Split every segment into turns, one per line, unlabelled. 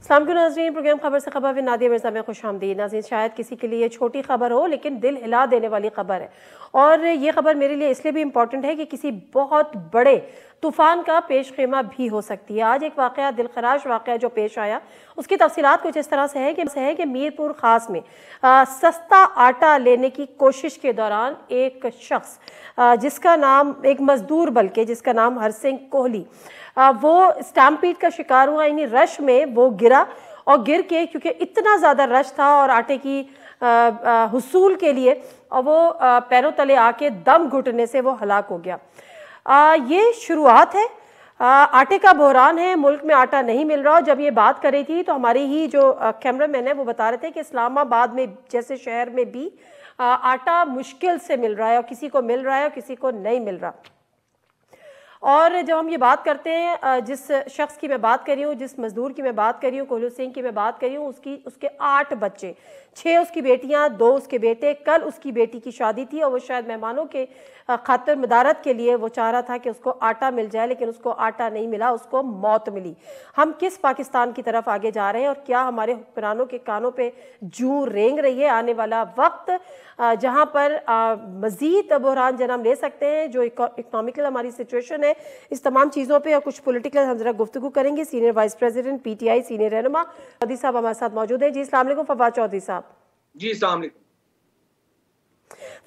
अस्सलाम वालेकुम नाज़रीन, प्रोग्राम खबर से खबर नादिया मिर्ज़ा में खुशामदीद। नाज़रीन, शायद किसी के लिए छोटी खबर हो लेकिन दिल हिला देने वाली खबर है, और ये खबर मेरे लिए इसलिए भी इम्पॉर्टेंट है कि किसी बहुत बड़े तूफ़ान का पेश खेमा भी हो सकती है। आज एक वाक़या, दिलखराश वाक़या जो पेश आया, उसकी तफसीलात कुछ इस तरह से है कि मीरपुर ख़ास में सस्ता आटा लेने की कोशिश के दौरान एक शख्स, जिसका नाम, एक मज़दूर बल्कि, जिसका नाम हरसिंह कोहली, वो स्टैम्पीड का शिकार हुआ। यानी रश में वो गिरा, और गिर के, क्योंकि इतना ज़्यादा रश था और आटे की हुसूल के लिए, और वो पैरों तले आके दम घुटने से वो हलाक हो गया। ये शुरुआत है, आटे का बहरान है, मुल्क में आटा नहीं मिल रहा। जब ये बात कर रही थी तो हमारी ही जो कैमरामैन है वो बता रहे थे कि इस्लामाबाद में जैसे शहर में भी आटा मुश्किल से मिल रहा है, और किसी को मिल रहा है और किसी को नहीं मिल रहा। और जब हम ये बात करते हैं, जिस शख्स की मैं बात कर रही हूँ, जिस मजदूर की मैं बात कर रही हूँ, कोहली सिंह की मैं बात कर रही हूँ, उसके 8 बच्चे, 6 उसकी बेटियां, 2 उसके बेटे। कल उसकी बेटी की शादी थी और वो शायद मेहमानों के खातिर मदारत के लिए वो चाह रहा था कि उसको आटा मिल जाए, लेकिन उसको आटा नहीं मिला, उसको मौत मिली। हम किस पाकिस्तान की तरफ आगे जा रहे हैं, और क्या हमारे हुक्मरानों के कानों पे जूं रेंग रही है? आने वाला वक्त जहाँ पर मज़ीद बहरान जन्म ले सकते हैं, जो इकोनॉमिकल हमारी सिचुएशन है, इस तमाम चीज़ों पे और कुछ पॉलिटिकल हम जरा गुफ्तगू करेंगे। Senior vice president PTI, senior रहनुमा चौधरी साहब हमारे साथ मौजूद हैं। जी अस्सलाम वालेकुम फवाद चौधरी साहब।
जी अस्सलाम वालेकुम।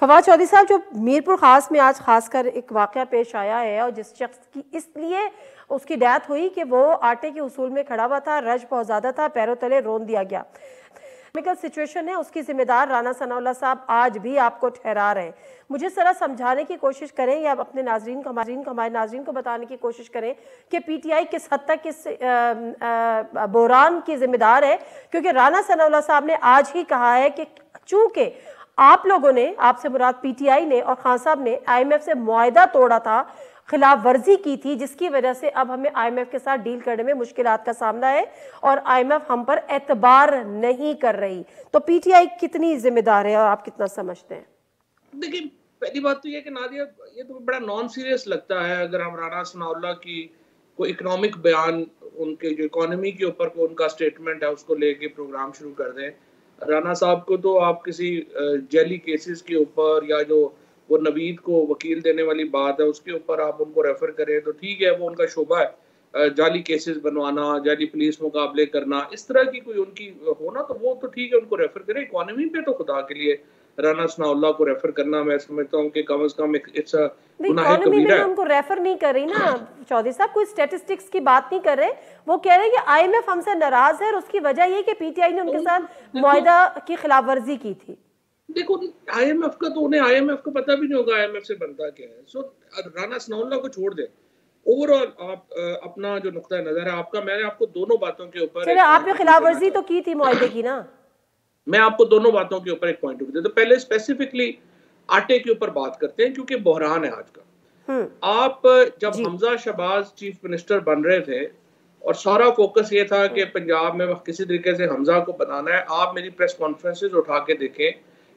फवाद चौधरी साहब, जो मीरपुर खास में आज खासकर एक वाक़या पेश आया है, और जिस शख्स की इसलिए उसकी डेथ हुई कि वो आटे के उसूल में खड़ा हुआ था, रश बहुत ज़्यादा था, पैरों तले रोन दिया गया। सिचुएशन है, उसकी जिम्मेदार राना सनाउल्लाह साहब आज भी आपको ठहरा रहे हैं। मुझे जरा समझाने की कोशिश करें, या अपने नाजरीन को, हमारे नाजरीन को बताने की कोशिश करें कि PTI किस हद तक इस बहरान की जिम्मेदार है, क्योंकि राना सनाउल्लाह साहब ने आज ही कहा है कि चूंकि आप लोगों ने, आपसे मुराद PTI ने और खान साहब ने IMF से मुआहदा तोड़ा था, खिलाफ वर्जी की थी, जिसकी वजह से अब हमें IMF के साथ डील करने में मुश्किलात का सामना है, और IMF हम पर एतबार नहीं कर रही। तो PTI कितनी जिम्मेदार है और आप कितना समझते हैं?
देखिए, पहली बात तो ये कि नादिया, ये तो बड़ा नॉन सीरियस लगता है अगर हम राना सनाउल्लाह की कोई इकोनॉमिक बयान, उनके जो इकोनॉमी के ऊपर को उनका स्टेटमेंट है, उसको लेके प्रोग्राम शुरू कर दें। राना साहब को तो आप किसी जेली केसेस के ऊपर, या जो वो नवीद को वकील देने वाली बात है, उसके ऊपर आप उनको रेफर करें तो ठीक है, वो उनका शोबा है। जाली केसेस बनवाना, जाली पुलिस मुकाबले करना, इस तरह की कोई उनकी होना, तो वो तो ठीक है, उनको रेफर करें। इकोनॉमी पे तो खुदा के लिए राना सनाउल्लाह को रेफर करना, मैं समझता हूँ कि कम से कम इट्स अ गुनाह कबीरा है।
उनको रेफर नहीं कर रही ना चौधरी साहब, कोई स्टैटिस्टिक्स की बात नहीं कर रहे। वो कह रहे हैं कि IMF हमसे नाराज है, और उसकी वजह ये कि PTI ने उनके साथ मुआहदा की खिलाफ वर्जी की थी।
देखो, IMF का तो उन्हें IMF को पता भी नहीं होगा IMF से बनता क्या है। सो राना सनाउल्लाह को छोड़ दे, ओवरऑल आप अपना जो नुक्ता नजर है आपका, मैंने आपको दोनों बातों के ऊपर,
चलिए, आपने खिलाफ वर्जी तो की थी मुआहदे की ना,
मैं आपको दोनों बातों के ऊपर एक पॉइंट ऑफ व्यू देता हूं। पहले स्पेसिफिकली आटे के ऊपर बात करते हैं, क्योंकि बहरान है आज का। आप जब हमजा शहबाज चीफ मिनिस्टर बन रहे थे और सारा फोकस ये था कि पंजाब में किसी तरीके से हमजा को बनाना है, आप मेरी प्रेस कॉन्फ्रेंसेज उठा के देखें,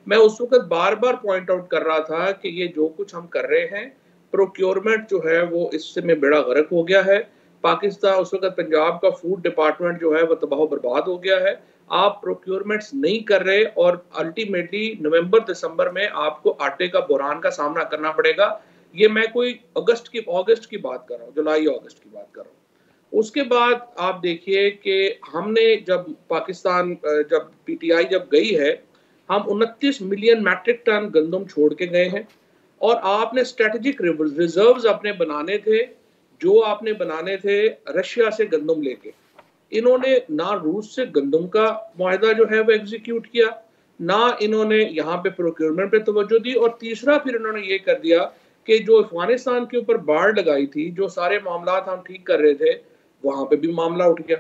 मैं उस वक्त बार बार पॉइंट आउट कर रहा था कि ये जो कुछ हम कर रहे हैं, प्रोक्योरमेंट जो है वो इससे में बेड़ा गर्क हो गया है। पाकिस्तान, उस वक्त पंजाब का फूड डिपार्टमेंट जो है वो तबाह बर्बाद हो गया है। आप प्रोक्योरमेंट्स नहीं कर रहे, और अल्टीमेटली नवंबर दिसंबर में आपको आटे का बहरान का सामना करना पड़ेगा। ये मैं कोई अगस्त की बात कर रहा हूँ, जुलाई अगस्त की बात कर रहा हूँ। उसके बाद आप देखिए कि हमने जब पाकिस्तान, जब PTI जब गई है, हम 29 मिलियन मैट्रिक टन गंदम छोड़ के गए हैं, और आपने स्ट्रेटेजिक रिजर्व्स अपने बनाने थे, जो आपने बनाने थे रशिया से गंदम लेके। इन्होंने ना रूस से गंदम का मुआहदा जो है वो एग्जीक्यूट किया, ना इन्होंने यहाँ पे प्रोक्योरमेंट पे तवज्जो दी, और तीसरा फिर इन्होंने ये कर दिया कि जो अफगानिस्तान के ऊपर बाढ़ लगाई थी, जो सारे मामला हम ठीक कर रहे थे, वहां पे भी मामला उठ गया।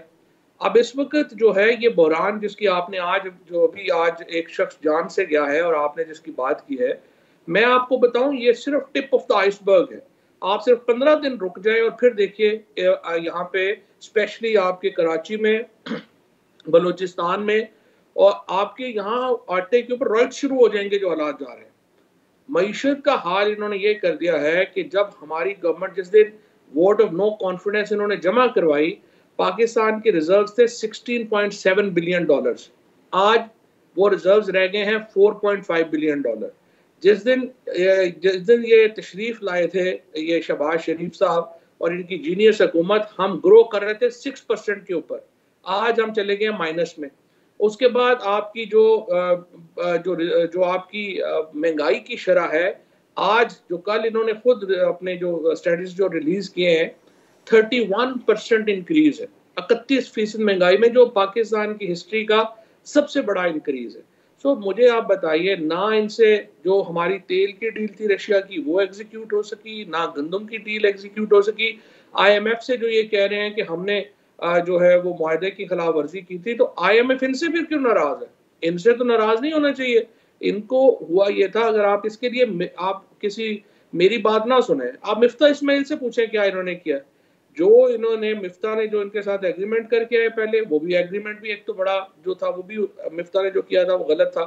अब इस वक्त जो है ये बहरान, जिसकी आपने आज, जो अभी आज एक शख्स जान से गया है और आपने जिसकी बात की है, मैं आपको बताऊं, ये सिर्फ टिप ऑफ द आइसबर्ग है। आप सिर्फ 15 दिन रुक जाए और फिर देखिए यहाँ पे, स्पेशली आपके कराची में, बलूचिस्तान में, और आपके यहाँ आटे के ऊपर रॉयल्स शुरू हो जाएंगे जो हालात जा रहे हैं। मईशत का हाल इन्होंने ये कर दिया है कि जब हमारी गवर्नमेंट, जिस दिन वोट ऑफ नो कॉन्फिडेंस इन्होंने जमा करवाई, पाकिस्तान के रिजर्व्स थे $16.7 बिलियन। आज वो रिजर्व्स रह गए हैं $4.5 बिलियन। जिस दिन ये तशरीफ लाए थे ये शहबाज शरीफ साहब और इनकी जीनियस हुकूमत, हम ग्रो कर रहे थे 6% के ऊपर, आज हम चले गए माइनस में। उसके बाद आपकी जो आपकी महंगाई की शरह है, आज जो कल इन्होंने खुद अपने जो स्टडीज जो रिलीज किए हैं, 31% इंक्रीज है, 31% महंगाई में, जो पाकिस्तान की हिस्ट्री का सबसे बड़ा इंक्रीज है। सो मुझे आप बताइए, ना इनसे जो हमारी तेल की डील थी रशिया की वो एग्जीक्यूट हो सकी, ना गंदम की डील एग्जीक्यूट हो सकी। IMF से जो ये कह रहे हैं कि हमने जो है वो मुआहदे की खिलाफ वर्जी की थी, तो IMF इनसे फिर क्यों नाराज है? इनसे तो नाराज नहीं होना चाहिए। इनको हुआ ये था, अगर आप इसके लिए आप किसी मेरी बात ना सुने, आप मिफ्ता इस्माइल से पूछें क्या इन्होंने किया। जो इन्होंने मिफ्ता ने जो इनके साथ एग्रीमेंट करके आए पहले, वो भी एग्रीमेंट भी एक तो बड़ा जो था वो भी मिफ्ता ने जो किया था वो गलत था।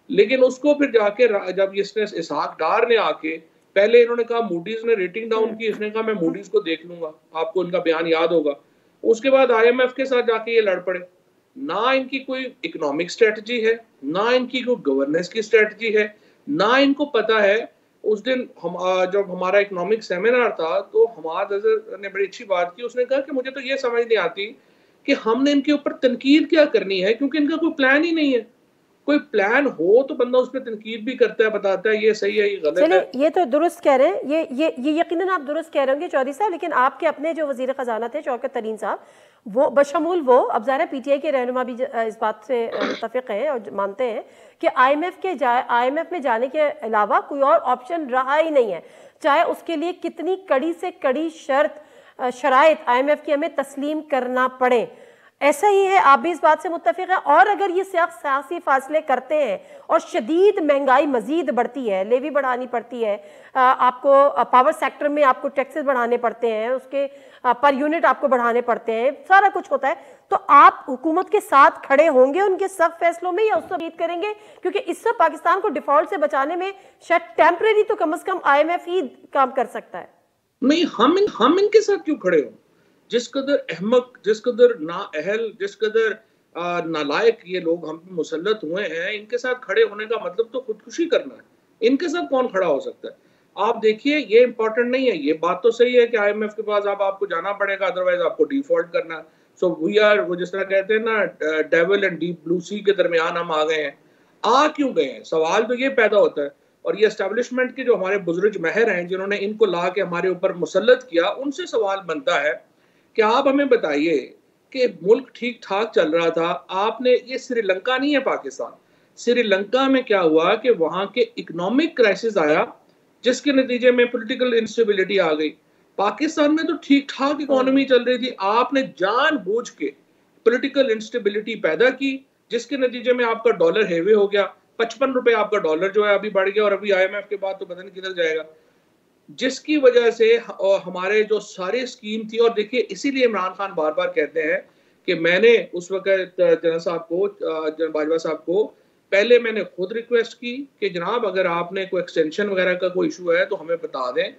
लेकिन उसको फिर जाके जब इसने इसहाक डार ने आके, पहले इन्होंने कहा मूडीज ने रेटिंग डाउन की, इसने कहा मैं मूडीज को देख लूंगा, आपको इनका बयान याद होगा। उसके बाद IMF के साथ जाके ये लड़ पड़े। ना इनकी कोई इकोनॉमिक स्ट्रेटजी है, ना इनकी कोई गवर्नेंस की स्ट्रेटजी है, ना इनको पता है। उस दिन हम जब हमारा इकोनॉमिक सेमिनार था तो हमाद अजहर ने बड़ी अच्छी बात की। उसने कहा कि मुझे तो ये समझ नहीं आती कि हमने इनके ऊपर तनकीद क्या करनी है, क्योंकि इनका कोई प्लान ही नहीं है। कोई प्लान हो तो बंदा उस पर तनकीद भी करता है, बताता है ये सही है ये गलत है।
ये तो दुरुस्त कह रहे हैं, ये यकीनन आप दुरुस्त कह रहे होंगे चौधरी साहब, लेकिन आपके अपने जो वजीर खजाना थे शौकत तरीन साहब, वो बशमूल वो, अब ज़ाहिर PTI के रहनुमा भी इस बात से मुत्तफिक हैं और मानते हैं कि IMF में जाने के अलावा कोई और ऑप्शन रहा ही नहीं है, चाहे उसके लिए कितनी कड़ी से कड़ी शराइत IMF की हमें तस्लीम करना पड़े। ऐसा ही है, आप भी इस बात से मुत्तफिक हैं? और अगर ये सियासी फासले करते हैं और शदीद महंगाई मजीद बढ़ती है, लेवी बढ़ानी पड़ती है, आपको पावर सेक्टर में आपको टैक्सेस बढ़ाने पड़ते हैं, उसके पर यूनिट आपको बढ़ाने पड़ते हैं, सारा कुछ होता है, तो आप हुकूमत के साथ खड़े होंगे उनके सख्त फैसलों में, या उससे उम्मीद करेंगे? क्योंकि इससे पाकिस्तान को डिफॉल्ट से बचाने में शायद टेम्परेरी तो कम से कम IMF ही काम कर सकता है।
नहीं, हम इनके साथ क्यों खड़े हो? जिस कदर अहमक, जिस कदर नाअहल, जिस कदर नालायक ये लोग हम पे मुसल्लत हुए हैं, इनके साथ खड़े होने का मतलब तो खुदकुशी करना है। इनके साथ कौन खड़ा हो सकता है? आप देखिए, ये इंपॉर्टेंट नहीं है। ये बात तो सही है कि IMF के पास आपको जाना पड़ेगा, अदरवाइज आपको डिफॉल्ट करना है। सो वी आर, वो जिस तरह कहते हैं ना, डेविल एंड डीप ब्लू सी के दरमियान हम आ गए हैं। आ क्यों गए हैं? सवाल तो ये पैदा होता है। और ये एस्टेब्लिशमेंट के जो हमारे बुजुर्ग महर हैं, जिन्होंने इनको ला के हमारे ऊपर मुसल्लत किया, उनसे सवाल बनता है कि आप हमें बताइए कि मुल्क ठीक ठाक चल रहा था, आपने, ये श्रीलंका नहीं है पाकिस्तान, श्रीलंका में क्या हुआ कि वहां के इकोनॉमिक क्राइसिस आया, जिसके नतीजे में पॉलिटिकल इंस्टेबिलिटी आ गई। पाकिस्तान में तो ठीक ठाक इकोनॉमी चल रही थी, आपने जानबूझ के पॉलिटिकल इंस्टेबिलिटी पैदा की, जिसके नतीजे में आपका डॉलर हेवे हो गया। 55 रुपए आपका डॉलर जो है अभी बढ़ गया, और अभी IMF के बाद तो पता नहीं किधर जाएगा, जिसकी वजह से हमारे जो सारे स्कीम थी। और देखिए, इसीलिए इमरान खान बार बार कहते हैं कि मैंने उस वक्त जनरल बाजवा साहब को पहले मैंने खुद रिक्वेस्ट की कि जनाब अगर आपने कोई एक्सटेंशन वगैरह का कोई इशू है तो हमें बता दें,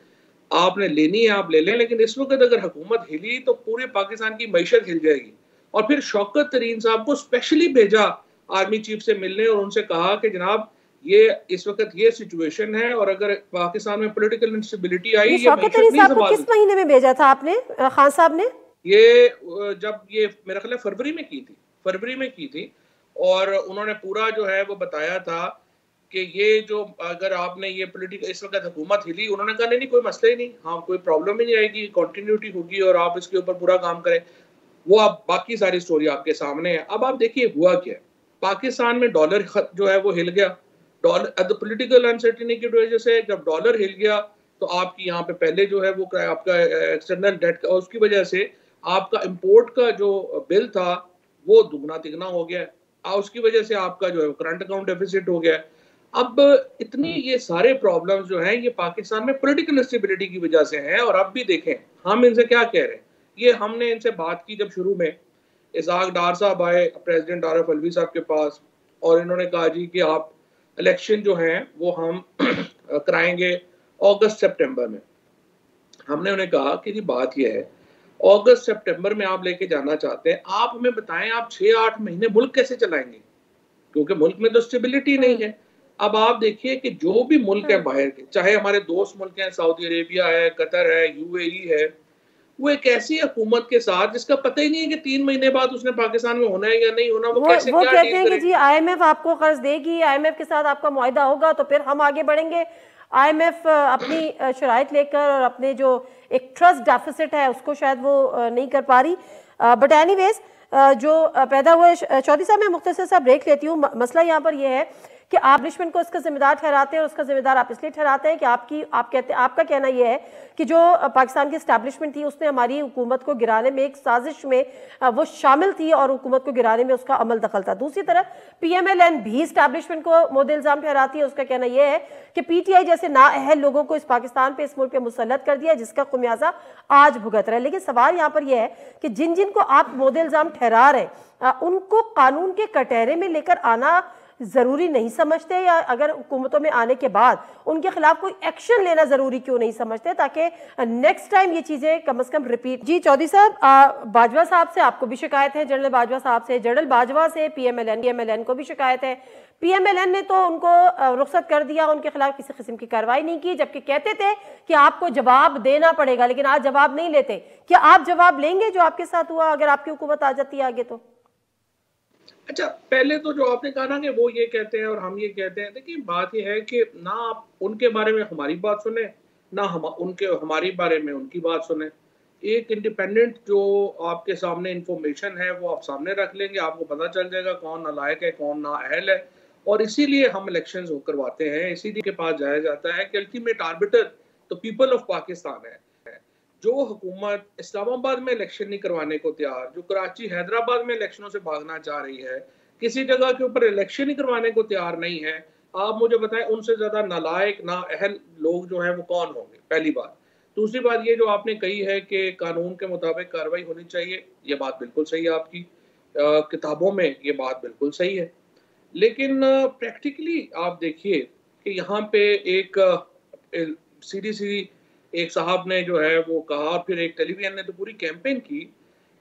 आपने लेनी है आप ले लें, लेकिन इस वक्त अगर हुकूमत हिली तो पूरे पाकिस्तान की मईशत हिल जाएगी। और फिर शौकत तरीन साहब को स्पेशली भेजा आर्मी चीफ से मिलने, और उनसे कहा कि जनाब ये इस वक्त ये सिचुएशन है, और अगर पाकिस्तान में पॉलिटिकल इंस्टेबिलिटी आई, ये
शौकत तरीन साहब को किस महीने में भेजा था आपने, खान साहब ने?
ये जब ये मेरा ख्याल है फरवरी में की थी, और उन्होंने पूरा जो है वो बताया था कि ये जो अगर आपने ये पॉलिटिकल इस वक्त हुकूमत हिली, उन्होंने कहा नहीं कोई मसला ही नहीं, हाँ कोई प्रॉब्लम ही नहीं आएगी, कंटिन्यूटी होगी और आप इसके ऊपर पूरा काम करें। वो आप बाकी सारी स्टोरी आपके सामने है। अब आप देखिए हुआ क्या है, पाकिस्तान में डॉलर जो है वो हिल गया, डॉलर पॉलिटिकल अनसर्टेनिटी की वजह से जब डॉलर हिल गया तो आपकी यहाँ पे पहले जो है वो आपका एक्सटर्नल डेट, और उसकी वजह से आपका इंपोर्ट का जो बिल था वो दुगना तिगना हो गया, उसकी वजह से आपका जो है करंट अकाउंट डेफिसिट हो गया। अब इतनी ये सारे प्रॉब्लम्स जो हैं ये पाकिस्तान में पॉलिटिकल इंस्टेबिलिटी की वजह से हैं। और अब भी देखें हम इनसे क्या कह रहे हैं, ये हमने इनसे बात की जब शुरू में, इसहाक डार साहब आए प्रेसिडेंट आरिफ अलवी साहब के पास, और इन्होंने कहा जी कि आप इलेक्शन जो हैं वो हम कराएंगे अगस्त सितंबर में। हमने उन्हें कहा कि जी बात यह है अगस्त सितंबर में आप लेके जाना चाहते हैं, आप हमें बताएं आप 6-8 महीने मुल्क कैसे चलाएंगे, क्योंकि मुल्क में तो स्टेबिलिटी नहीं है। अब आप देखिए कि जो भी मुल्क है बाहर के, चाहे हमारे दोस्त मुल्क हैं, सऊदी अरेबिया है, कतर है, यूएई है, वो एक ऐसी हुकूमत के साथ जिसका पता ही नहीं है कि 3 महीने बाद उसने पाकिस्तान में होना है या नहीं होना, वो कैसे
वो
क्या
कहते
डील
हैं कि
करेगी?
जी आईएमएफ आपको कर्ज देगी, आईएमएफ के साथ आपका मुआहिदा होगा तो फिर हम आगे बढ़ेंगे। आईएमएफ अपनी शराइत लेकर और अपने जो एक ट्रस्ट डेफिसिट है उसको शायद वो नहीं कर पा रही। बट एनीवेज जो पैदा हुए, चौधरी साहब मैं मुख्तसर सा ब्रेक लेती हूँ। मसला यहाँ पर यह है कि आप एस्टैब्लिशमेंट को इसका जिम्मेदार ठहराते हैं और उसका जिम्मेदार आप इसलिए ठहराते हैं कि आपका कहना यह है कि जो पाकिस्तान की एस्टैब्लिशमेंट थी उसने हमारी हुकूमत को गिराने में एक साजिश में वो शामिल थी और हुकूमत को गिराने में उसका अमल दखल था। दूसरी तरफ पीएमएलएन भी एस्टैब्लिशमेंट को मोदे इल्जाम ठहराती है। उसका कहना यह है कि पीटीआई जैसे नाअहल लोगों को इस पाकिस्तान पे, इस मुल्क पे मुसल्लत कर दिया, जिसका खुमियाजा आज भुगत रहा है। लेकिन सवाल यहाँ पर यह है कि जिन जिन को आप मोदे इल्जाम ठहरा रहे उनको कानून के कटहरे में लेकर आना जरूरी नहीं समझते, या अगर हुकूमतों में आने के बाद उनके खिलाफ कोई एक्शन लेना जरूरी क्यों नहीं समझते ताकि नेक्स्ट टाइम ये चीजें कम से कम रिपीट। जी चौधरी साहब, बाजवा साहब से आपको भी शिकायत है, जनरल बाजवा साहब से, जनरल बाजवा से पीएमएलएन को भी शिकायत है। पीएमएलएन ने तो उनको रुख्सत कर दिया, उनके खिलाफ किसी किस्म की कार्रवाई नहीं की, जबकि कहते थे कि आपको जवाब देना पड़ेगा, लेकिन आज जवाब नहीं लेते। क्या आप जवाब लेंगे जो आपके साथ हुआ अगर आपकी हुकूमत आ जाती है आगे? तो
अच्छा, पहले तो जो आपने कहा ना कि वो ये कहते हैं और हम ये कहते हैं, देखिए बात ये है कि ना आप उनके बारे में हमारी बात सुने, ना हम हमारी बारे में उनकी बात सुने। एक इंडिपेंडेंट जो आपके सामने इंफॉर्मेशन है वो आप सामने रख लेंगे, आपको पता चल जाएगा कौन नालायक है, कौन नाअहल है। और इसीलिए हम इलेक्शंस करवाते हैं, इसीलिए के पास जाया जाता है कि अल्टीमेट आर्बिटर तो पीपल ऑफ पाकिस्तान है। जो हुकूमत इस्लामाबाद में इलेक्शन नहीं करवाने को तैयार, जो कराची हैदराबाद में इलेक्शनों से भागना चाह रही है, किसी जगह के ऊपर इलेक्शन ही करवाने को तैयार नहीं है, आप मुझे बताएं उनसे ज्यादा नालायक नाअहल लोग जो हैं वो कौन होंगे? पहली बात। दूसरी बात ये जो आपने कही है कि कानून के मुताबिक कार्रवाई होनी चाहिए, ये बात बिल्कुल सही है आपकी, किताबों में ये बात बिल्कुल सही है, लेकिन प्रैक्टिकली आप देखिए कि यहाँ पे एक सीधी एक साहब ने जो है वो कहा, और फिर एक टेलीविजन ने तो पूरी कैंपेन की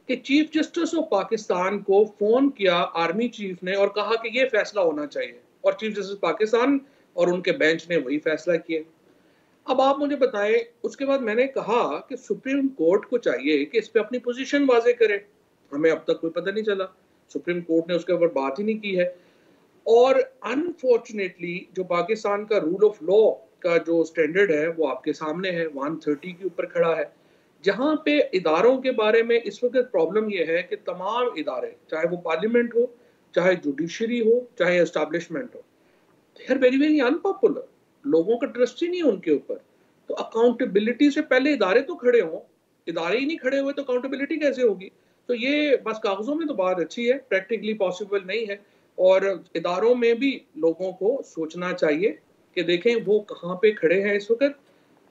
कि चीफ जस्टिस ऑफ पाकिस्तान को फोन किया आर्मी चीफ ने और कहा कि ये फैसला होना चाहिए, और चीफ जस्टिस पाकिस्तान और उनके बेंच ने वही फैसला किया। अब आप मुझे बताएं, उसके बाद मैंने कहा कि सुप्रीम कोर्ट को चाहिए कि इस पे अपनी पोजीशन वाजे करे, हमें अब तक कोई पता नहीं चला, सुप्रीम कोर्ट ने उसके ऊपर बात ही नहीं की है। और अनफॉर्चुनेटली जो पाकिस्तान का रूल ऑफ लॉ का जो स्टैंडर्ड है वो आपके सामने है, 130 के ऊपर खड़ा है, जहां पे इदारों के बारे में इस वक्त प्रॉब्लम ये है कि तमाम इदारे, चाहे वो पार्लियामेंट हो, चाहे जुडिशरी हो, चाहे एस्टैब्लिशमेंट हो, they are very very unpopular, लोगों का ट्रस्ट ही नहीं है उनके ऊपर। तो अकाउंटेबिलिटी से पहले इदारे तो खड़े हों, इदारे ही नहीं खड़े हुए तो अकाउंटेबिलिटी कैसे होगी? तो ये बस कागजों में तो बात अच्छी है, प्रैक्टिकली पॉसिबल नहीं है। और इदारों में भी लोगों को सोचना चाहिए कि देखें वो कहाँ पे खड़े हैं इस वक्त।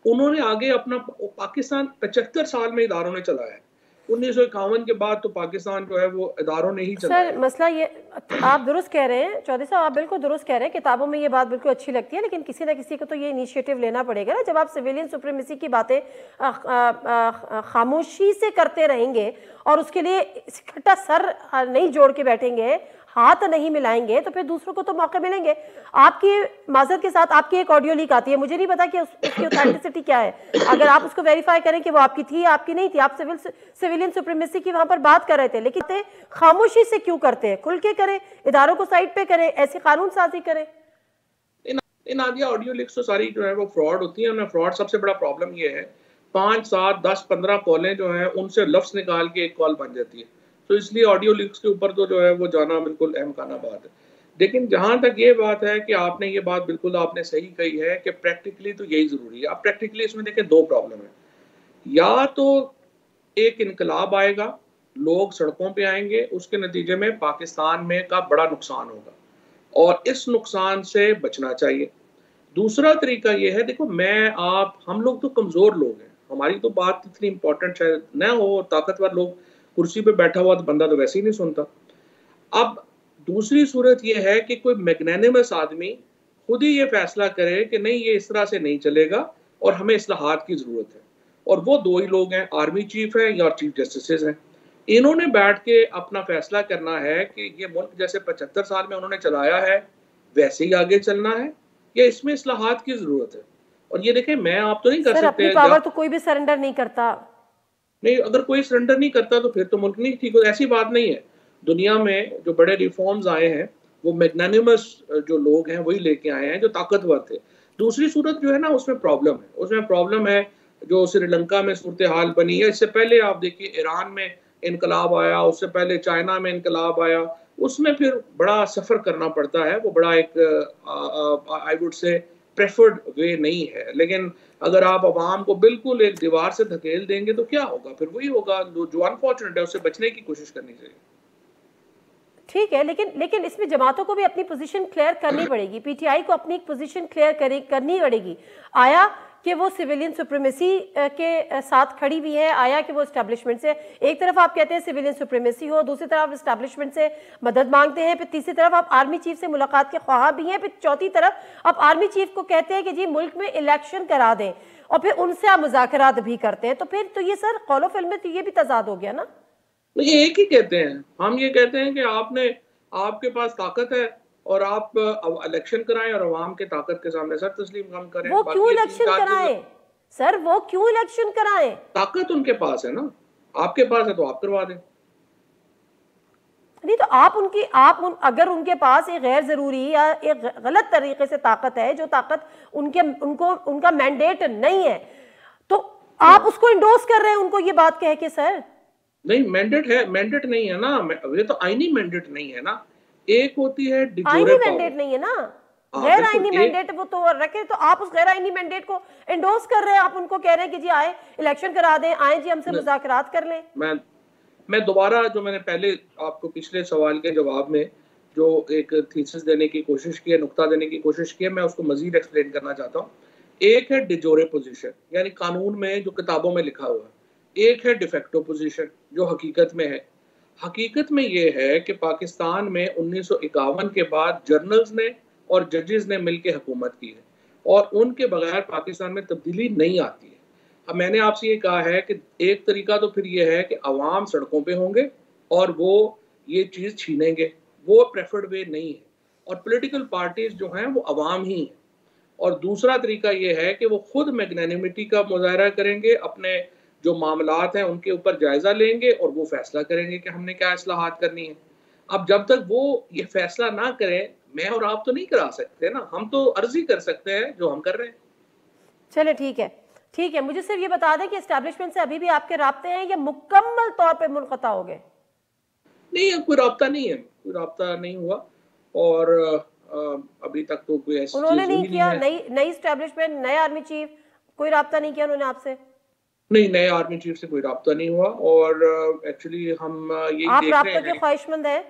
उन्होंने आगे अपना पाकिस्तान 75 साल में इदारों ने चलाया है, 1951 के बाद तो पाकिस्तान जो है वो इदारों ने ही चलाया।
सर मसला ये, आप दुरुस्त कह रहे हैं चौधरी साहब, आप बिल्कुल दुरुस्त कह रहे हैं, किताबों में ये बात बिल्कुल अच्छी लगती है, लेकिन किसी ना किसी को तो ये इनिशिएटिव लेना पड़ेगा ना। जब आप सिविलियन सुप्रीमेसी की बातें खामोशी से करते रहेंगे और उसके लिए इकट्ठा सर नहीं जोड़ के बैठेंगे, हाथ नहीं मिलाएंगे, तो फिर दूसरों को तो मौके मिलेंगे। आपकी माजरत के साथ आपकी एक ऑडियो लीक आती है, मुझे नहीं पता कि उसकी ऑथेंटिसिटी क्या है, अगर आप उसको वेरीफाई करें कि वो आपकी थी आपकी नहीं थी। आप सिविलियन सुप्रीमेसी की वहां पर बात कर रहे थे, लेकिन खामोशी से क्यों करते हैं? खुल के करें, इदारों को साइड पे करें, ऐसी कानून साजी करें।
इन आदिया ऑडियो लीक्स तो सारी जो है वो फ्रॉड होती है। फ्रॉड सबसे बड़ा प्रॉब्लम ये है, 5, 7, 10, 15 कॉलें जो हैं उनसे लफ्ज निकाल के एक कॉल बन जाती है। तो इसलिए ऑडियो लीक्स के ऊपर तो जो है वो जाना बिल्कुल अहमकाना बात है। लेकिन जहां तक ये बात है कि आपने ये बात बिल्कुल आपने सही कही है कि प्रैक्टिकली तो यही जरूरी है। अब प्रैक्टिकली इसमें देखें दो प्रॉब्लम है, या तो एक इनकलाब आएगा, लोग सड़कों पे आएंगे, उसके नतीजे में पाकिस्तान में का बड़ा नुकसान होगा और इस नुकसान से बचना चाहिए। दूसरा तरीका ये है, देखो मैं आप हम लोग तो कमजोर लोग हैं, हमारी तो बात इतनी इंपॉर्टेंट शायद न हो, ताकतवर लोग कुर्सी पे बैठा हुआ तो बंदा तो वैसे ही नहीं सुनता। अब दूसरी सूरत यह है कि कोई मैग्नेनिमस आदमी खुद ही ये फैसला करे कि नहीं ये इस तरह से नहीं चलेगा और हमें इस्लाहात की जरूरत है, और वो दो ही लोग हैं, आर्मी चीफ है या चीफ जस्टिस हैं। इन्होंने बैठ के अपना फैसला करना है कि ये मुल्क जैसे 75 साल में उन्होंने चलाया है वैसे ही आगे चलना है या इसमें इस्लाहात की जरूरत है। और ये देखें, मैं आप तो नहीं कर
सर,
सकते
अपनी पावर तो कोई भी सरेंडर नहीं करता।
नहीं, अगर कोई सरेंडर नहीं करता तो फिर तो मुल्क नहीं ठीक हो। ऐसी बात नहीं है। दुनिया में जो बड़े रिफॉर्म्स आए हैं वो मैग्नानिमस जो लोग हैं वही लेके आए हैं जो ताकतवर थे। दूसरी सूरत जो है ना, उसमें प्रॉब्लम है जो श्रीलंका में सूरत हाल बनी है। इससे पहले आप देखिए ईरान में इनकलाब आया, उससे पहले चाइना में इनकलाब आया, उसमें फिर बड़ा सफ़र करना पड़ता है। वो बड़ा एक आई वुड से प्रेफर्ड वे नहीं है। लेकिन अगर आप अवाम को बिल्कुल एक दीवार से धकेल देंगे तो क्या होगा? फिर वही होगा जो अनफॉर्चुनेट है, उससे बचने की कोशिश करनी चाहिए।
ठीक है, लेकिन इसमें जमातों को भी अपनी पोजीशन क्लियर करनी पड़ेगी, पीटीआई को अपनी पोजीशन क्लियर करनी पड़ेगी। आया कि वो सिविलियन सुप्रीमेसी के साथ खड़ी हुई है, आया कि वो एस्टैब्लिशमेंट से, एक तरफ आप कहते हैं सिविलियन सुप्रीमेसी हो, दूसरी तरफ एस्टैब्लिशमेंट से मदद मांगते हैं, फिर तीसरी तरफ आप आर्मी चीफ से मुलाकात के ख्वाह भी हैं, फिर चौथी तरफ आप आर्मी चीफ को कहते हैं कि जी मुल्क में इलेक्शन करा दें, और फिर उनसे आप मुज़ाकरात भी करते हैं। तो फिर तो ये सर कौलो फिल्म में तो ये भी तजाद हो गया ना।
ये एक ही कहते हैं, हम ये कहते हैं कि आपके पास ताकत है और आप इलेक्शन कराएं और अवाम के ताकत के सामने सर तस्लीम हम करें।
वो क्यों इलेक्शन कराएं सर, वो क्यों इलेक्शन कराएं?
ताकत उनके पास है ना, आपके पास है तो आप करवा दें।
नहीं तो अगर उनके पास एक गैर जरूरी या एक गलत तरीके से ताकत है, जो ताकत उनका मैंडेट नहीं है, तो आप उसको इंडोर्स कर रहे हैं उनको ये बात कह के। सर
नहीं, मैंडेट नहीं है ना, ये तो आईनी मैंडेट नहीं है ना। एक होती है
आईनी मैंडेट नहीं है ना, गैर आईनी मैंडेट वो तो रखे, तो आप उस गैर आईनी मैंडेट को इंडोर्स कर रहे हैं। आप उनको कह रहे हैं कि जी आए इलेक्शन करा दें, आए जी हमसे मुज़ाकरात कर लें।
मैं दोबारा जो मैंने पहले आपको पिछले सवाल के जवाब में जो एक थीसिस देने की कोशिश की है, नुक्ता देने की कोशिश की है, मैं उसको मजीद एक्सप्लेन करना चाहता हूँ। एक है डिजोरे पोजीशन, यानी कानून में जो किताबों में लिखा हुआ है। एक है डिफेक्टो पोजीशन जो हकीकत में है। हकीकत में ये है कि पाकिस्तान में 1951 के बाद जर्नल्स ने और जजेस ने मिलकर हुकूमत की है और उनके बगैर पाकिस्तान में तब्दीली नहीं आती है। अब मैंने आपसे ये कहा है कि एक तरीका तो फिर ये है कि अवाम सड़कों पे होंगे और वो ये चीज़ छीनेंगे, वो प्रेफर्ड वे नहीं है, और पॉलिटिकल पार्टीज जो हैं वो अवाम ही हैं। और दूसरा तरीका ये है कि वो खुद मैग्नानिमिटी का मुजाहरा करेंगे, अपने जो मामलात हैं उनके ऊपर जायजा लेंगे और वो फैसला करेंगे कि हमने क्या इस्लाहात करनी है। अब जब तक वो ये फैसला ना करें, मैं और आप तो नहीं करा सकते ना, हम तो अर्जी कर सकते हैं जो हम कर रहे हैं।
चले ठीक है, मुझे सिर्फ ये बता दें कि एस्टैब्लिशमेंट से अभी भी आपके राब्ते हैं या मुकम्मल तौर पे मुनक़ता हो गए?
नहीं, कोई राब्ता नहीं है, कोई राब्ता नहीं हुआ और अभी तक तो कोई ऐसी
उन्होंने नहीं किया, नई एस्टैब्लिशमेंट, नए आर्मी चीफ, कोई राब्ता नहीं किया उन्होंने आपसे?
नहीं, नए आर्मी चीफ से कोई राब्ता नहीं हुआ और एक्चुअली हम यही
आप
देख रहे हैं।
राब्ते के ख्वाहिशमंद हैं?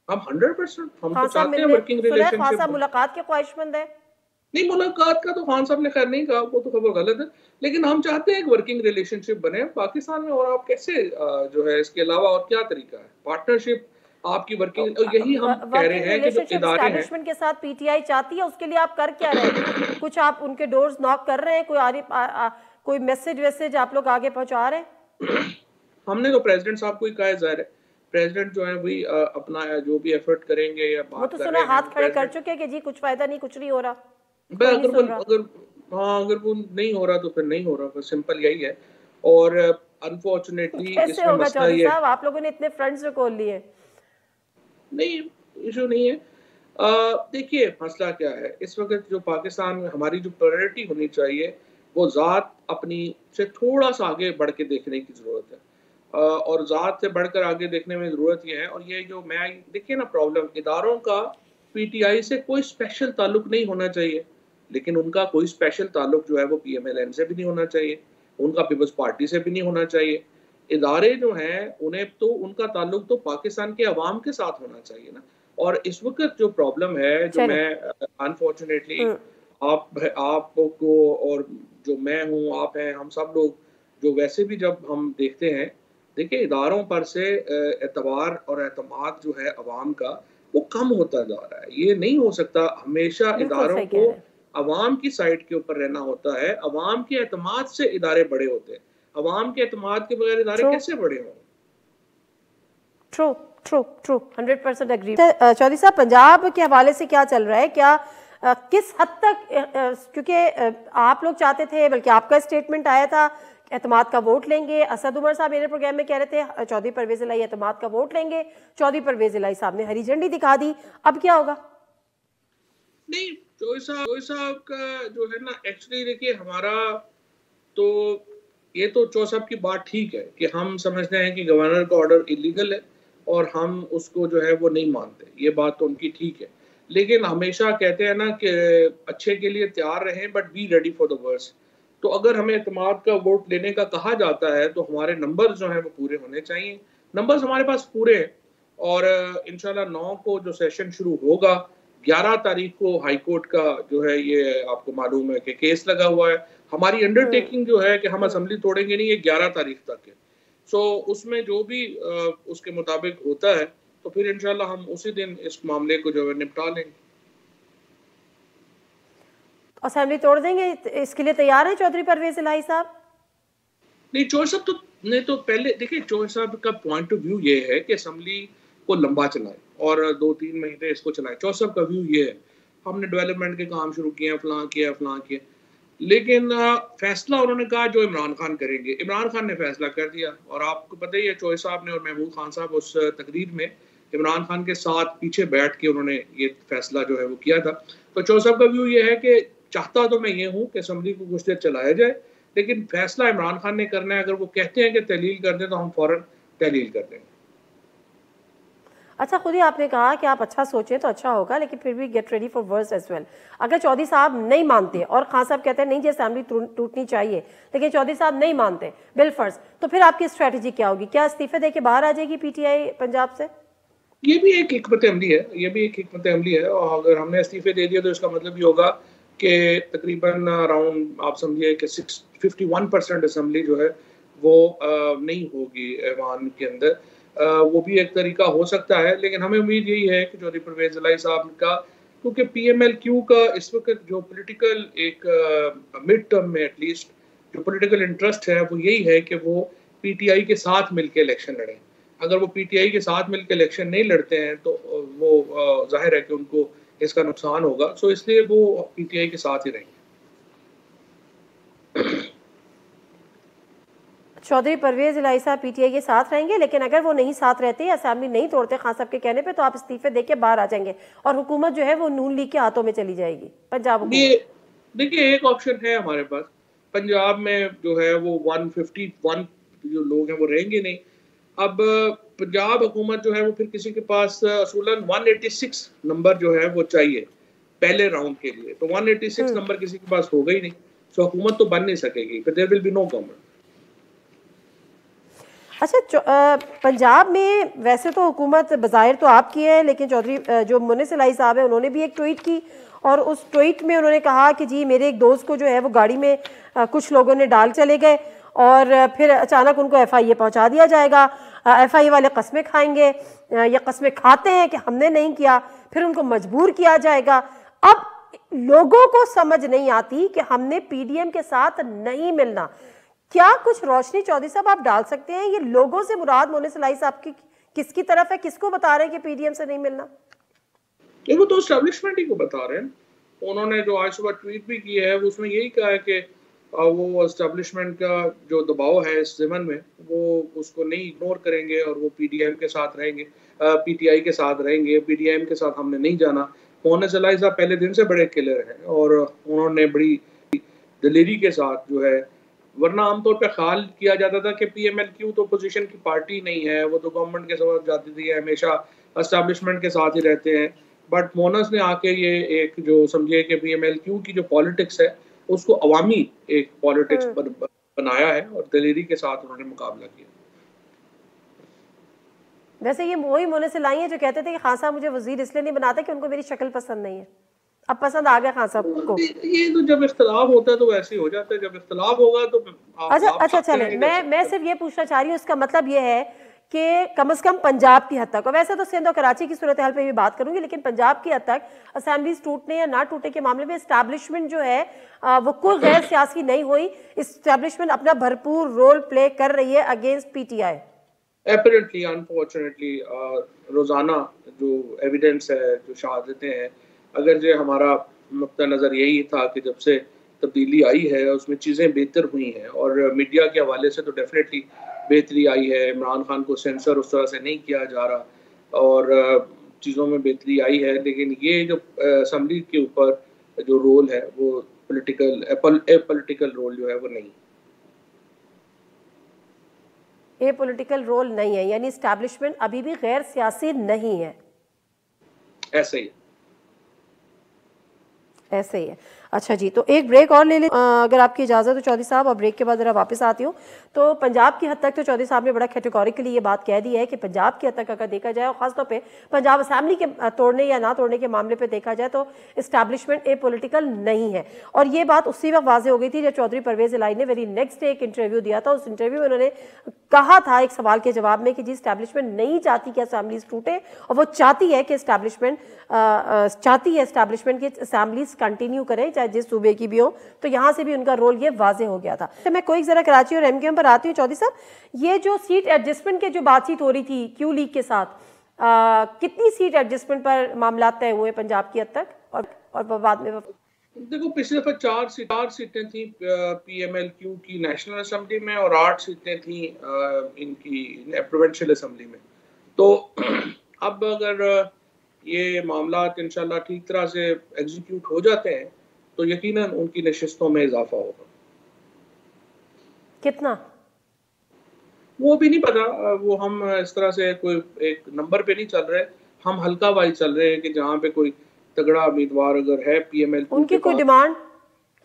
हम 100% हम तो चाहते हैं वर्किंग रिलेशनशिप।
मुलाकात के ख्वाहिशमंद है?
नहीं, मुलाकात का तो खान साहब ने खैर नहीं कहा, वो तो खबर गलत है, लेकिन हम चाहते हैं एक वर्किंग रिलेशनशिप बने पाकिस्तान में। और आप कैसे जो है इसके अलावा और क्या तरीका है पार्टनरशिप आपकी वर्किंग, यही हम कह रहे हैं कि जो इदारे हैं
के साथ पीटीआई चाहती है, उसके लिए आप कर क्या रहे हैं? कुछ आप उनके डोर्स नॉक कर रहे हैं, कोई मैसेज आप लोग आगे पहुंचा रहे हैं?
हमने तो प्रेसिडेंट साहब को ही कहा है, जाहिर है प्रेसिडेंट जो है वही अपना जो भी एफर्ट करेंगे या बात
वो तो सुना हाथ खड़े कर चुके कि जी कुछ फायदा नहीं, कुछ नहीं हो रहा।
अगर वो नहीं हो रहा तो फिर नहीं हो रहा, बस सिंपल यही है। और अनफॉर्चुनेटली
कैसे होगा चौधरी साहब, आप लोगों ने इतने फ्रंट्स खोल लिए?
नहीं, इशू नहीं है। देखिए मसला क्या है इस वक्त, जो पाकिस्तान में हमारी जो प्रायोरिटी होनी चाहिए वो ज़ात अपनी से थोड़ा सा आगे बढ़ के देखने की ज़रूरत है, और ज़ात से बढ़कर आगे देखने में ज़रूरत ये है। और ये जो मैं देखिए ना, प्रॉब्लम इदारों का पीटीआई से कोई स्पेशल ताल्लुक नहीं होना चाहिए, लेकिन उनका कोई स्पेशल ताल्लुक जो है वो पीएमएलएन से भी नहीं होना चाहिए, उनका पीपल्स पार्टी से भी नहीं होना चाहिए। इदारे जो हैं उन्हें तो उनका ताल्लुक तो पाकिस्तान के अवाम के साथ होना चाहिए ना। और इस वक्त जो प्रॉब्लम है, जो मैं अनफॉर्चुनेटली आपको और जो मैं हूँ, आप हैं, हम सब लोग जो वैसे भी जब हम देखते हैं, देखिए इदारों पर से एतबार और एतमाद जो है अवाम का वो कम होता जा रहा है। ये नहीं हो सकता, हमेशा इदारों को अवाम की साइड के ऊपर रहना होता है, अवाम के एतमाद से इदारे बड़े होते हैं। अवाम के एतमाद के बगैर इदारे कैसे बड़े हों?
True true true 100% agree. Chaudhry sahab, Punjab के हवाले से क्या चल रहा है, क्या किस हद तक, क्योंकि आप लोग चाहते थे, बल्कि आपका स्टेटमेंट आया था एतमाद का वोट लेंगे, असद उमर साहब मेरे प्रोग्राम में कह रहे थे चौधरी परवेज इलाही एतमाद का वोट लेंगे, चौधरी परवेज इलाही साहब ने हरी झंडी दिखा दी, अब क्या होगा?
नहीं, चौधरी साहब का जो है ना, एक्चुअली देखिए हमारा तो ये तो चौधरी साहब की बात ठीक है कि हम समझते हैं कि गवर्नर का ऑर्डर इलीगल है और हम उसको जो है वो नहीं मानते, ये बात तो उनकी ठीक है। लेकिन हमेशा कहते हैं ना कि अच्छे के लिए तैयार रहें but be ready for the worst. तो अगर हमें एतमाद का वोट लेने का कहा जाता है तो हमारे नंबर्स जो हैं वो पूरे होने चाहिए। नंबर्स हमारे पास पूरे हैं और इंशाल्लाह 9 को जो सेशन शुरू होगा, 11 तारीख को हाई कोर्ट का जो है ये आपको मालूम है कि केस लगा हुआ है। हमारी अंडरटेकिंग जो है कि हम असेंबली तोड़ेंगे नहीं, ये 11 तारीख तक है। सो उसमें जो भी उसके मुताबिक होता है तो फिर इंशाल्लाह हम उसी दिन इस मामले को जो है निपटा लेंगे।
असेंबली तोड़ देंगे, इसके लिए तैयार है चौधरी परवेज इलाही साहब?
नहीं, चौधरी साहब तो ने तो पहले देखिए, चौधरी साहब का पॉइंट ऑफ व्यू ये है कि असेंबली को लंबा चलाए और 2-3 महीने इसको चलाए। चौधरी साहब का व्यू ये है, हमने डेवलपमेंट के काम शुरू किए, फलां किया, लेकिन फैसला उन्होंने कहा जो इमरान खान करेंगे। इमरान खान ने फैसला कर दिया और आपको पता ही है चौधरी साहब ने और महमूद खान साहब उस तकरीर में इमरान खान के साथ पीछे बैठ के उन्होंने ये फैसला जो है वो किया था। तो चौधरी साहब का व्यू ये है कि चाहता तो मैं ये हूँ कि असेंबली को कुछ देर चलाया जाए, लेकिन फैसला इमरान खान ने करना है। अगर वो कहते हैं कि तहलील कर दें तो हम फौरन तहलील कर देंगे।
अच्छा, खुद ही आपने कहा कि आप अच्छा सोचें तो अच्छा होगा, लेकिन फिर भी get ready for worse as well. अगर चौधरी साहब नहीं मानते और खान साहब कहते हैं नहीं जी असेंबली टूटनी चाहिए, लेकिन चौधरी साहब नहीं मानते बिलफर्ज, तो फिर आपकी स्ट्रेटजी क्या होगी? क्या इस्तीफे देके बाहर आ जाएगी पीटीआई पंजाब से?
ये भी एक हिकमत अमली है और अगर हमने इस्तीफे दे दिया तो इसका मतलब ये होगा कि तकरीबन अराउंड आप समझिए कि 51% असेंबली जो है वो नहीं होगी ऐवान के अंदर। वो भी एक तरीका हो सकता है, लेकिन हमें उम्मीद यही है कि चौधरी परवेज इलाही साहब का, क्योंकि पीएमएलक्यू का इस वक्त जो पॉलिटिकल एक मिड टर्म में एटलीस्ट जो पॉलिटिकल इंटरेस्ट है वो यही है कि वो पीटीआई के साथ मिलकर इलेक्शन लड़ें। अगर वो पीटीआई के साथ मिलकर इलेक्शन नहीं लड़ते हैं तो वो जाहिर है कि उनको इसका नुकसान होगा। सो इसलिए वो पीटीआई के साथ ही रहेंगे।
चौधरी परवेज इलाही साहब पीटीआई के साथ रहेंगे, लेकिन अगर वो नहीं साथ रहते, असेंबली नहीं तोड़ते खान साहब के कहने पे, तो आप इस्तीफे देके बाहर आ जाएंगे और हुकूमत जो है वो नून लीग के हाथों में चली जाएगी पंजाब में।
देखिए एक ऑप्शन है हमारे पास, पंजाब में जो है वो 151 जो लोग हैं वो रहेंगे नहीं। अब पंजाब हुकूमत जो है वो फिर किसी के पास असूलन 186 नंबर जो है वो चाहिए पहले राउंड के लिए, तो 186 नंबर किसी के पास होगा ही नहीं, तो हुकूमत तो बन नहीं सकेगी, फिर there will be no government.
अच्छा, पंजाब में वैसे तो हुकूमत बज़ाहिर तो आपकी है, लेकिन चौधरी जो मुनिस इलाही साहब है उन्होंने भी एक ट्वीट की और उस ट्वीट में उन्होंने कहा कि जी मेरे एक दोस्त को जो है वो गाड़ी में कुछ लोगों ने डाल चले गए और फिर अचानक उनको एफआईए पहुंचा दिया जाएगा। एफआईए वाले कस्में खाएंगे या कस्में खाते हैं कि हमने नहीं किया, फिर उनको मजबूर किया जाएगा। अब लोगों को समझ नहीं आती कि हमने पीडीएम के साथ नहीं मिलना। क्या कुछ रोशनी चौधरी साहब आप डाल सकते हैं? ये लोगों से मुराद मुनिस इलाही साहब की किसकी तरफ है, किसको बता रहे हैं कि पीडीएम से नहीं मिलना?
वो तो एस्टैब्लिशमेंट ही को बता रहे हैं। उन्होंने जो आज सुबह ट्वीट भी की है उसमें यही कहा है कि वो एस्टैब्लिशमेंट का जो दबाव है इस ज़मन में वो उसको नहीं इग्नोर करेंगे और वो पीडीएम के साथ रहेंगे, पीटीआई के साथ रहेंगे, पीडीएम के साथ हमने नहीं जाना। मुनिस इलाही साहब पहले दिन से बड़े किलर हैं और उन्होंने बड़ी दलेरी के साथ जो है, वरना आमतौर पर ख्याल किया जाता था कि पीएमएलक्यू तो अपोजिशन की पार्टी नहीं है, वो तो गवर्नमेंट के साथ जाती थी, हमेशा एस्टैब्लिशमेंट के साथ ही रहते हैं। बट मोनस ने आके ये एक जो समझिए कि पीएमएलक्यू की जो पॉलिटिक्स है उसको अवामी एक पॉलिटिक्स बनाया है और दलेरी के साथ उन्होंने मुकाबला किया।
वैसे ये वही मुनिस इलाही है जो कहते थे कि खान साहब मुझे वजीर इसलिए नहीं बनाते कि उनको मेरी शक्ल पसंद नहीं है, अब पसंद आ गया खान साहब को।
ये तो जब इख्तिलाफ होता है तो वैसे ही हो जाता है, जब इख्तिलाफ होगा तो
अच्छा चले, मैं सिर्फ ये पूछना चाह रही हूँ, इसका मतलब ये है कि कम से कम पंजाब की हद तक, और वैसे तो सिंध और कराची की सूरत हाल पे भी बात करूंगी, लेकिन पंजाब की हद तक असेंबलीज टूटने या ना टूटने के मामले में इस्टेब्लिशमेंट जो है वो कोई गैर सियासी नहीं हुई। इस्टेब्लिशमेंट अपना भरपूर रोल प्ले कर रही है अगेंस्ट पीटीआई।
एपरेंटली अनफॉर्चुनेटली रोजाना जो एविडेंस है, जो शहादतें हैं, अगर जो हमारा नुक्ता नज़र यही था कि जब से तब्दीली आई है उसमें चीज़ें बेहतर हुई हैं, और मीडिया के हवाले से तो डेफिनेटली बेहतरी आई है। इमरान खान को सेंसर उस तरह से नहीं किया जा रहा और चीज़ों में बेहतरी आई है, लेकिन ये जो असम्बली के ऊपर जो रोल है वो पॉलिटिकल रोल जो है वो नहीं,
ये पॉलिटिकल रोल नहीं है, यानी इस्टेब्लिशमेंट अभी भी गैर सियासी नहीं है।
ऐसे ही
ऐसे ही है। अच्छा जी, तो एक ब्रेक और ले लें अगर आपकी इजाज़त हो चौधरी साहब, और ब्रेक के बाद ज़रा वापस आती हूँ। तो पंजाब की हद तक तो चौधरी साहब ने बड़ा कैटेगोरिकली ये बात कह दी है कि पंजाब की हद तक अगर देखा जाए, और ख़ासतौर पे पंजाब असेंबली के तोड़ने या ना तोड़ने के मामले पे देखा जाए, तो इस्टेब्लिशमेंट ए पॉलिटिकल नहीं है। और ये बात उसी वक्त वाज़ेह हो गई थी जब चौधरी परवेज़ इलाही ने वेरी नेक्स्ट डे एक इंटरव्यू दिया था। उस इंटरव्यू में उन्होंने कहा था एक सवाल के जवाब में कि जी इस्टेब्लिशमेंट नहीं चाहती कि असेंबलीज टूटे, और वो चाहती है कि इस्टेब्लिशमेंट की असेंबलीज कंटिन्यू करें चाहे जिस सूबे की भी हो। तो यहाँ से भी उनका रोल ये वाजे हो गया था। तो मैं कोई जरा कराची और एमक्यूएम पर आती हूँ। चौधरी साहब, ये जो सीट एडजस्टमेंट के जो बातचीत हो रही थी क्यू लीग के साथ, कितनी सीट एडजस्टमेंट पर मामला तय हुए पंजाब की हद तक, और बाद में
देखो पिछले दफा चार सीटें थी पीएमएलक्यू की नेशनल असेंबली में, और 8 सीटें थी इनकी प्रोविंशियल असेंबली में। तो अब अगर ये मामला इंशाल्लाह ठीक तरह से एग्जीक्यूट हो जाते हैं तो यकीनन उनकी नशिस्तों में इजाफा होगा।
कितना
वो भी नहीं पता, वो हम इस तरह से कोई एक नंबर पे नहीं चल रहे, हम हल्का वाइज चल रहे हैं कि जहाँ पे कोई तगड़ा उम्मीदवार अगर है पीएमएल
उनकी कोई डिमांड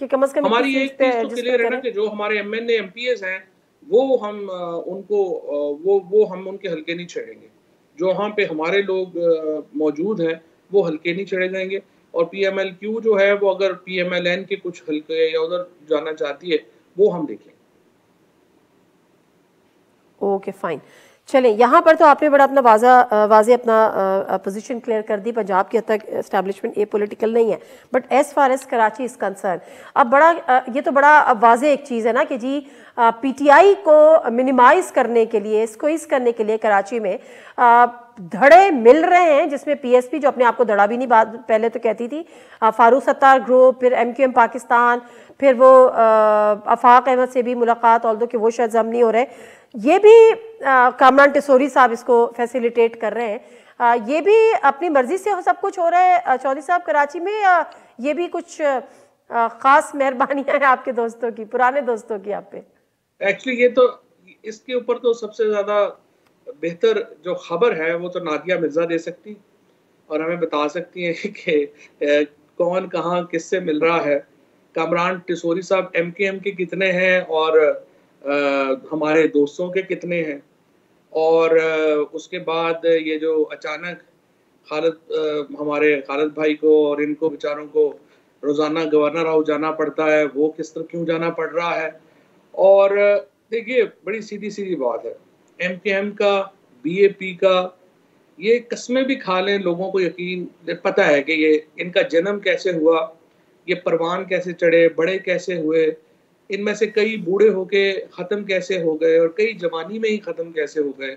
कि कम से कम
हमारी एक चीज तो क्लियर है ना कि जो हमारे एमएनए एमपीएस हैं वो हम उनको वो हम उनके हल्के नहीं छेड़ेंगे। जो वहाँ पे हमारे लोग मौजूद हैं वो हल्के नहीं छेड़े जाएंगे, और पीएमएलक्यू जो है वो अगर पीएमएलएन के कुछ हल्के या उधर जाना चाहती है वो हम देखेंगे।
ओके फाइन, चलें। यहाँ पर तो आपने बड़ा अपना वाजे अपना पोजीशन क्लियर कर दी। पंजाब की हद तक एस्टैब्लिशमेंट ये पॉलिटिकल नहीं है, but as far as Karachi is concern, अब बड़ा ये तो बड़ा वाजे एक चीज़ है ना कि जी पीटीआई को मिनिमाइज करने के लिए, स्क्वीज करने के लिए कराची में धड़े मिल रहे हैं, जिसमें पीएसपी जो अपने आप को धड़ा भी नहीं बात पहले तो कहती थी, फारूक सत्तार ग्रुप, फिर एमक्यूएम पाकिस्तान, फिर वो आफाक अहमद से भी मुलाकात, ऑल्दो कि वो शायद जम नहीं हो रहे, ये भी कामरान टिसोरी साहब इसको फैसिलिटेट कर रहे हैं। ये भी अपनी मर्जी से सब कुछ हो रहा है चौधरी साहब कराची में, या ये भी कुछ खास मेहरबानियां हैं आपके दोस्तों की, पुराने दोस्तों की आप पे?
एक्चुअली ये तो इसके ऊपर तो सबसे ज्यादा बेहतर जो खबर है वो तो नादिया मिर्जा दे सकती और हमें बता सकती हैं कि कौन कहाँ किससे मिल रहा है। कामरान टिसोरी साहब एमकेएम के कितने हैं और हमारे दोस्तों के कितने हैं, और उसके बाद ये जो अचानक हमारे खालिद भाई को और इनको बेचारों को रोजाना गवर्नर हाउस जाना पड़ता है, वो किस तरह क्यों जाना पड़ रहा है। और देखिए बड़ी सीधी सीधी बात है, एमकेएम का, बीएपी का, ये कस्में भी खा लें, लोगों को यकीन पता है कि ये इनका जन्म कैसे हुआ, ये परवान कैसे चढ़े, बड़े कैसे हुए, इनमें से कई बूढ़े होके ख़त्म कैसे हो गए और कई जवानी में ही ख़त्म कैसे हो गए,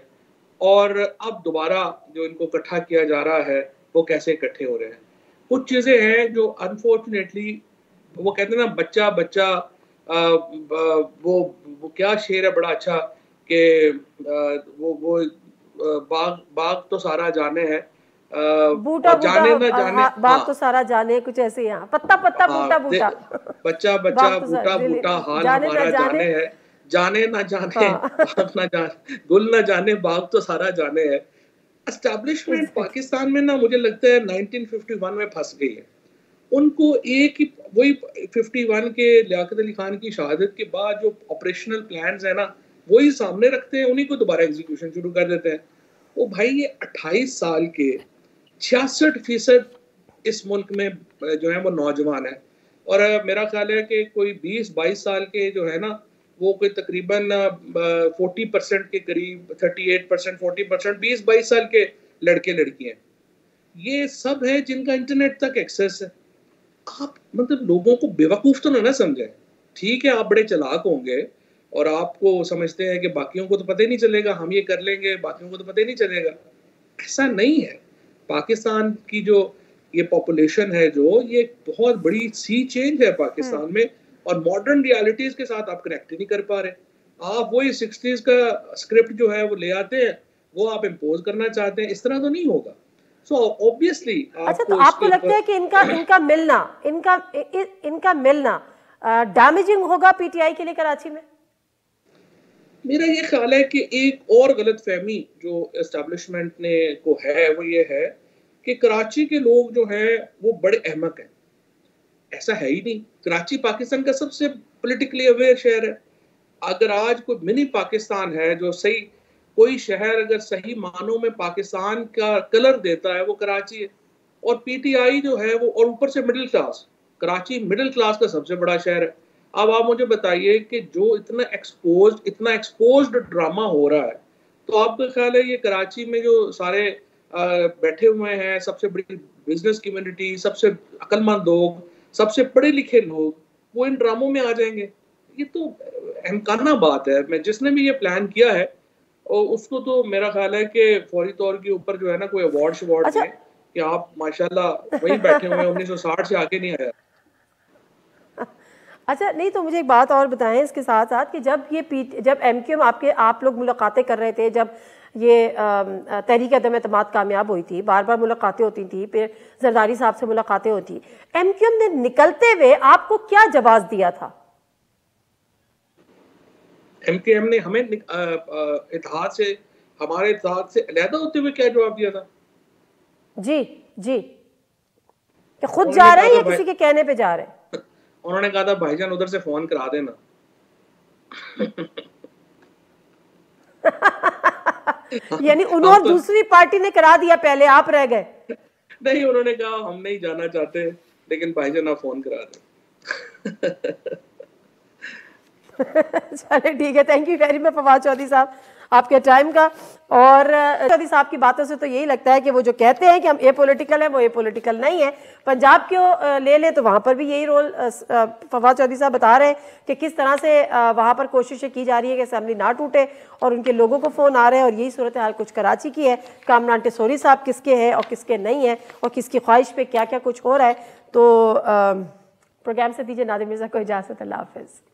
और अब दोबारा जो इनको इकट्ठा किया जा रहा है वो कैसे इकट्ठे हो रहे हैं। कुछ चीज़ें हैं जो अनफॉर्चुनेटली, वो कहते हैं ना बच्चा बच्चा, वो क्या शेर है बड़ा अच्छा कि वो बाग तो सारा जाने है,
बूटा
जाने ना जाने,
बाग तो सारा जाने, कुछ ऐसे यहाँ पत्ता पत्ता बूटा बूटा,
बच्चा बच्चा बूटा बूटा, हाल हमारा जाने है, जाने ना जाने, बाग ना जाने, गुल ना जाने, बाग तो सारा जाने है। एस्टैब्लिशमेंट पाकिस्तान में ना मुझे लगता है 1951 में फंस गई है। उनको एक ही वही 51 के लियाकत अली खान की शहादत के बाद जो ऑपरेशनल प्लान्स है ना वही सामने रखते हैं, उन्हीं को दोबारा एग्जीक्यूशन शुरू कर देते हैं। वो भाई ये 28 साल के 66% इस मुल्क में जो है वो नौजवान है, और मेरा ख्याल है कि कोई 20-22 साल के जो है ना वो कोई तकरीबन 40% के करीब, 38%, 40%, 20-22 साल के लड़के लड़कियां, ये सब है जिनका इंटरनेट तक एक्सेस है। आप मतलब लोगों को बेवकूफ तो ना समझें। ठीक है, आप बड़े चालाक होंगे और आपको समझते हैं कि बाकियों को तो पता ही नहीं चलेगा, हम ये कर लेंगे, बाकियों को तो पता ही नहीं चलेगा। ऐसा नहीं है। पाकिस्तान की जो ये पॉपुलेशन है, जो ये बहुत बड़ी सी चेंज है पाकिस्तान में, और मॉडर्न रियलिटीज के साथ आप कनेक्ट ही नहीं कर पा रहे। आप वही 60s का स्क्रिप्ट जो है वो ले आते हैं, वो आप इम्पोज करना चाहते हैं। इस तरह तो नहीं होगा। सो ऑब्वियसली
अच्छा, तो आपको लगता है कि इनका मिलना डैमेजिंग होगा पीटीआई के लिए कराची में?
मेरा ये ख्याल है कि एक और गलतफहमी जो एस्टेब्लिशमेंट ने को है वो ये है कि कराची के लोग जो हैं वो बड़े अहमक हैं। ऐसा है ही नहीं। कराची पाकिस्तान का सबसे पॉलिटिकली अवेयर शहर है। अगर आज कोई मिनी पाकिस्तान है, जो सही कोई शहर अगर सही मानों में पाकिस्तान का कलर देता है, वो कराची है। और पीटीआई जो है वो, और ऊपर से middle class, Karachi middle class का सबसे बड़ा शहर है। अब आप मुझे बताइए कि जो इतना एक्सपोज्ड ड्रामा हो रहा है, तो आपका ख्याल है ये कराची में जो सारे बैठे हुए हैं, सबसे बड़ी बिजनेस कम्युनिटी, सबसे अक्लमंद लोग, सबसे पढ़े लिखे लोग, वो इन ड्रामों में आ जाएंगे? ये तो अहमकाना बात है। मैं जिसने भी ये प्लान किया है और उसको तो मेरा ख्याल है कि फौरी तौर के ऊपर जो है ना कोई अवार्ड शवार्ड
अच्छा।
दें कि आप माशाल्लाह वहीं बैठे हुए हैं, 1960 से आगे नहीं आया।
अच्छा, नहीं तो मुझे एक बात और बताएं इसके साथ साथ कि जब एमक्यूएम आप लोग मुलाकातें कर रहे थे, जब ये तहरीक अदम एतमाद कामयाब हुई थी, बार बार मुलाकातें होती थी, फिर जरदारी साहब से मुलाकातें होती, एमक्यूएम ने निकलते हुए आपको क्या जवाब दिया था?
एमकेएम ने हमें इत्तेहाद से, हमारे इत्तेहाद से अलहदा होते हुए क्या जवाब दिया था?
जी जी, कि खुद जा रहे हैं या किसी के कहने पे जा रहे हैं?
उन्होंने कहा था भाईजान उधर से फोन करा देना।
यानी उन्होंने दूसरी पार्टी ने करा दिया, पहले आप रह गए?
नहीं, उन्होंने कहा हम नहीं जाना चाहते, लेकिन भाईजान आप फोन करा दें।
चले ठीक है, thank you very much Fawad Chaudhry sahab आपके टाइम का। और चौधरी साहब की बातों से तो यही लगता है कि वो जो कहते हैं कि हम ए पॉलिटिकल है, वो ए पॉलिटिकल नहीं है। पंजाब क्यों ले ले तो वहाँ पर भी यही रोल फवाद चौधरी साहब बता रहे हैं कि किस तरह से वहाँ पर कोशिशें की जा रही है कि असेंबली ना टूटे, और उनके लोगों को फ़ोन आ रहे हैं। और यही सूरत हाल कुछ कराची की है। कामरान टेसोरी साहब किसके हैं और किसके नहीं है, और किसकी ख्वाहिश पे क्या क्या कुछ हो रहा है। तो प्रोग्राम से दीजिए नादिर मिर्ज़ा को इजाज़त। अल्लाह हाफ़िज़।